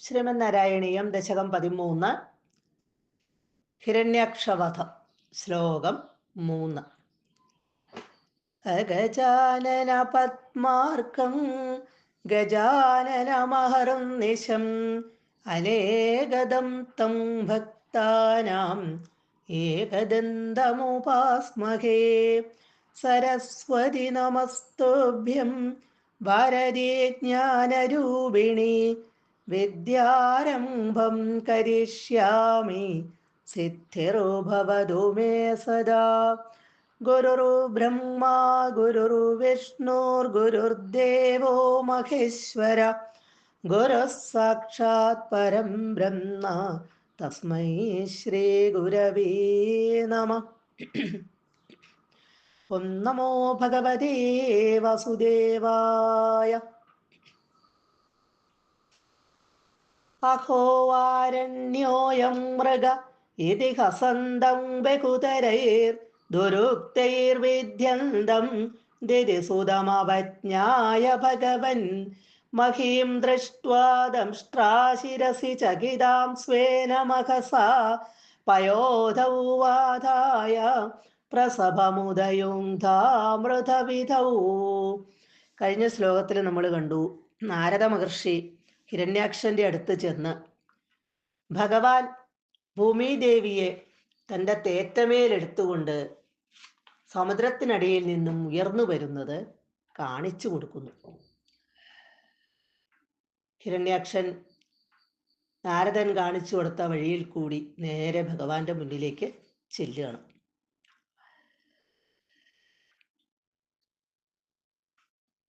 ശ്രീമന്നാരായണീയം ദശകം 13 ഹിരണ്യാക്ഷവധം ശ്ലോകം 3. അഗജാനന പത്മാർക്കം ഗജാനനമഹരം നിശം അനേകദം തം ഭക്താനാം ഏകദന്തമുപാസ്മഹേ. സരസ്വതി നമസ്തുഭ്യം ഭാരതീ ജ്ഞാനരൂപിണി വിദ്യാരംഭം കരിഷ്യാമി സിദ്ധിർഭവതു മേ സദാ. ഗുരുർബ്രഹ്മാ ഗുരുർവിഷ്ണുർഗുരുർദേവോ മഹേശ്വര ഗുരുഃ സാക്ഷാത് പരം ബ്രഹ്മ തസ്മൈ ശ്രീ ഗുരവേ നമഃ. ഓം നമോ ഭഗവതേ വാസുദേവായ. അഹോ വാരണ്യോയം മൃഗ ഇതി ഹസന്തം ബഹുതരൈർ ദുരുക്തൈർവിദ്യന്തം ദിരിസുതമവജ്ഞായ ഭഗവൻ മഹീം ദൃഷ്ട്വാ ദംഷ്ട്രാശിരസി ചകിതാം സ്വേന മഹസാ പയോധൗ വാധായ പ്രസഭമുദയുംധാമൃതവിധൗ. കഴിഞ്ഞ ശ്ലോകത്തിൽ നമ്മൾ കണ്ടു, നാരദ മഹർഷി ഹിരണ്യാക്ഷന്റെ അടുത്ത് ചെന്ന് ഭഗവാൻ ഭൂമിദേവിയെ തൻ്റെ തേറ്റമേലെടുത്തുകൊണ്ട് സമുദ്രത്തിനടിയിൽ നിന്നും ഉയർന്നു വരുന്നത് കാണിച്ചു കൊടുക്കുന്നു. ഹിരണ്യാക്ഷൻ നാരദൻ കാണിച്ചു കൊടുത്ത വഴിയിൽ കൂടി നേരെ ഭഗവാന്റെ മുന്നിലേക്ക് ചെല്ലുകയാണ്.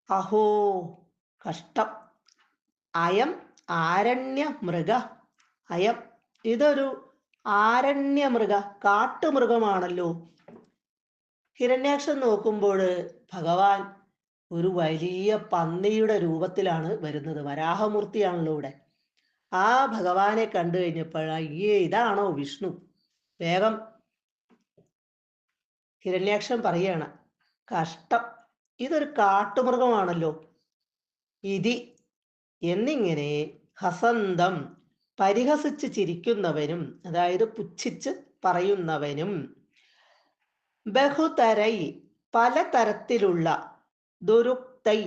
അഹോ കഷ്ടം, അയം ആരണ്യ മൃഗ. അയം ഇതൊരു ആരണ്യമൃഗ, കാട്ടുമൃഗമാണല്ലോ. ഹിരണ്യാക്ഷൻ നോക്കുമ്പോൾ ഭഗവാൻ ഒരു വലിയ പന്നിയുടെ രൂപത്തിലാണ് വരുന്നത്. വരാഹമൂർത്തിയാണല്ലോ ഇവിടെ. ആ ഭഗവാനെ കണ്ടു കഴിഞ്ഞപ്പോഴാ ഇതാണോ വിഷ്ണു? വേഗം ഹിരണ്യാക്ഷൻ പറയാണ്, കഷ്ടം, ഇതൊരു കാട്ടുമൃഗമാണല്ലോ. ഇതി എന്നിങ്ങനെ ഹസന്തം പരിഹസിച്ച് ചിരിക്കുന്നവനും, അതായത് പുച്ഛിച്ച് പറയുന്നവനും, ബഹുതരൈ പലതരത്തിലുള്ള, ദുരുക്തൈ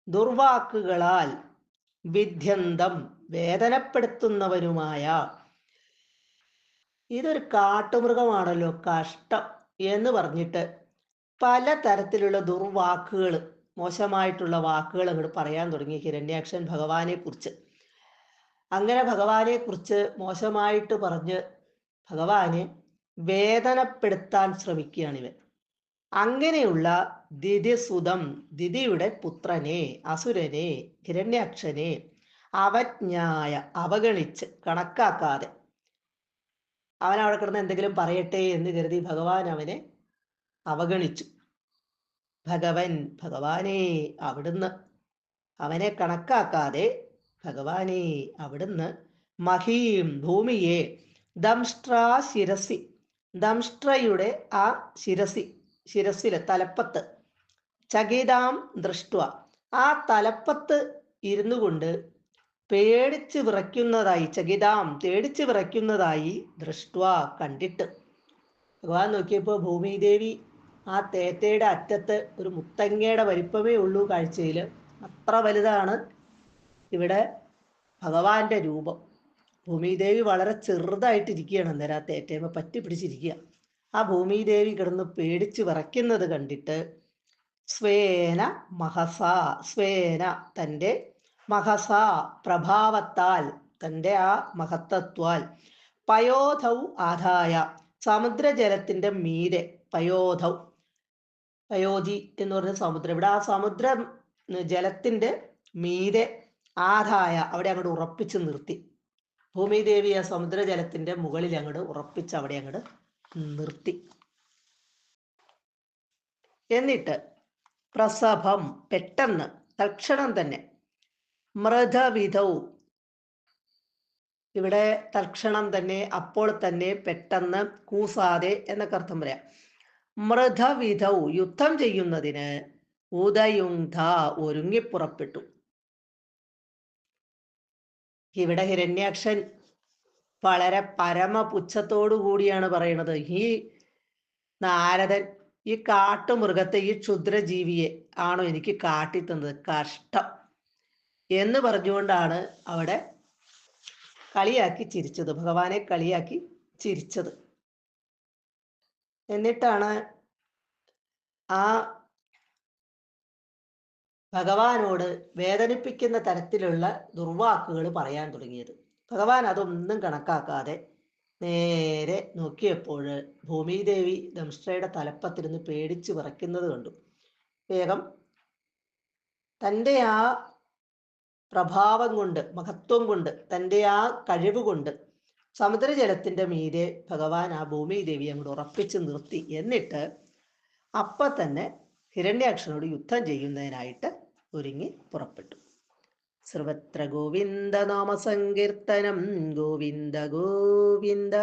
ദുർവാക്കുകളാൽ, വിദ്യന്തം വേദനപ്പെടുത്തുന്നവനുമായ, ഇതൊരു കാട്ടുമൃഗമാണല്ലോ, കഷ്ടം എന്ന് പറഞ്ഞിട്ട് പലതരത്തിലുള്ള ദുർവാക്കുകൾ, മോശമായിട്ടുള്ള വാക്കുകൾ അങ്ങോട്ട് പറയാൻ തുടങ്ങി ഹിരണ്യാക്ഷൻ ഭഗവാനെ കുറിച്ച്. അങ്ങനെ ഭഗവാനെ കുറിച്ച് മോശമായിട്ട് പറഞ്ഞ് ഭഗവാനെ വേദനപ്പെടുത്താൻ ശ്രമിക്കുകയാണിവൻ. അങ്ങനെയുള്ള ദിതിസുതം, ദിതിയുടെ പുത്രനെ, അസുരനെ, ഹിരണ്യാക്ഷനെ അവജ്ഞായ അവഗണിച്ച്, കണക്കാക്കാതെ, അവൻ അവിടെ കിടന്ന് എന്തെങ്കിലും പറയട്ടെ എന്ന് കരുതി ഭഗവാൻ അവനെ അവഗണിച്ചു. ഭഗവാനെ അവിടുന്ന് അവനെ കണക്കാക്കാതെ ഭഗവാനെ അവിടുന്ന് മഹീം ഭൂമിയെ ദംഷ്ട്രാ ശിരസി, ദംഷ്ട്രയുടെ ആ ശിരസില് തലപ്പത്ത്, ചകിതാം ദൃഷ്ട ആ തലപ്പത്ത് ഇരുന്നു കൊണ്ട് പേടിച്ച് വിറയ്ക്കുന്നതായി, ചകിതാം പേടിച്ച് വിറയ്ക്കുന്നതായി, ദൃഷ്ട കണ്ടിട്ട്. ഭഗവാൻ നോക്കിയപ്പോൾ ഭൂമിദേവി ആ തേറ്റയുടെ അറ്റത്ത് ഒരു മുത്തങ്ങയുടെ വലിപ്പമേ ഉള്ളൂ കാഴ്ചയിൽ. അത്ര വലുതാണ് ഇവിടെ ഭഗവാന്റെ രൂപം. ഭൂമിദേവി വളരെ ചെറുതായിട്ടിരിക്കുകയാണ്. അന്നേരം ആ തേറ്റേമ പറ്റി പിടിച്ചിരിക്കുക. ആ ഭൂമിദേവി കിടന്ന് പേടിച്ച് വിറയ്ക്കുന്നത് കണ്ടിട്ട് സ്വേന മഹസ, സ്വേന തൻ്റെ, മഹസ പ്രഭാവത്താൽ, തൻ്റെ ആ മഹത്തത്വാൽ, പയോധൗ ആദായ സമുദ്രജലത്തിൻ്റെ മീതെ, പയോധൗ പയോധി എന്ന് പറഞ്ഞ സമുദ്രം, ഇവിടെ ആ സമുദ്ര ജലത്തിൻ്റെ മീതെ, ആദായ അവിടെ അങ്ങോട്ട് ഉറപ്പിച്ച് നിർത്തി. ഭൂമിദേവി ആ സമുദ്രജലത്തിൻ്റെ മുകളിൽ അങ്ങോട്ട് ഉറപ്പിച്ച് അവിടെ അങ്ങോട്ട് നിർത്തി. എന്നിട്ട് പ്രസഭം പെട്ടെന്ന്, തൽക്ഷണം തന്നെ, മൃതവിധൗ ഇവിടെ തൽക്ഷണം തന്നെ, അപ്പോൾ തന്നെ, പെട്ടെന്ന്, കൂസാതെ എന്നൊക്കെ അർത്ഥം പറയാം. മൃതവിധൗ യുദ്ധം ചെയ്യുന്നതിന്, ഉദയുങ്ധ ഒരുങ്ങിപ്പുറപ്പെട്ടു. ഇവിടെ ഹിരണ്യാക്ഷൻ വളരെ പരമപുച്ഛത്തോടു കൂടിയാണ് പറയുന്നത്, ഈ നാരദൻ ഈ കാട്ടുമൃഗത്തെ, ഈ ക്ഷുദ്രജീവിയെ ആണോ എനിക്ക് കാട്ടിത്തന്നത്, കഷ്ടം എന്ന് പറഞ്ഞുകൊണ്ടാണ് അവിടെ കളിയാക്കി ചിരിച്ചത്, ഭഗവാനെ കളിയാക്കി ചിരിച്ചത്. എന്നിട്ടാണ് ആ ഭഗവാനോട് വേദനിപ്പിക്കുന്ന തരത്തിലുള്ള ദുർവാക്കുകൾ പറയാൻ തുടങ്ങിയത്. ഭഗവാൻ അതൊന്നും കണക്കാക്കാതെ നേരെ നോക്കിയപ്പോൾ ഭൂമിദേവി ദംഷ്ട്രയുടെ തലപ്പത്തിരുന്ന് പേടിച്ച് വിറയ്ക്കുന്നത് കണ്ടു. വേഗം തൻ്റെ ആ പ്രഭാവം കൊണ്ട്, മഹത്വം കൊണ്ട്, തൻ്റെ ആ കഴിവ് കൊണ്ട് സമുദ്രജലത്തിൻ്റെ മീതെ ഭഗവാൻ ആ ഭൂമിദേവി അങ്ങോട്ട് ഉറപ്പിച്ച് നിർത്തി. എന്നിട്ട് അപ്പം തന്നെ ഹിരണ്യാക്ഷനോട് യുദ്ധം ചെയ്യുന്നതിനായിട്ട് ഒരുങ്ങി പുറപ്പെട്ടു. സർവത്ര ഗോവിന്ദ നാമ സങ്കീർത്തനം, ഗോവിന്ദ ഗോവിന്ദ.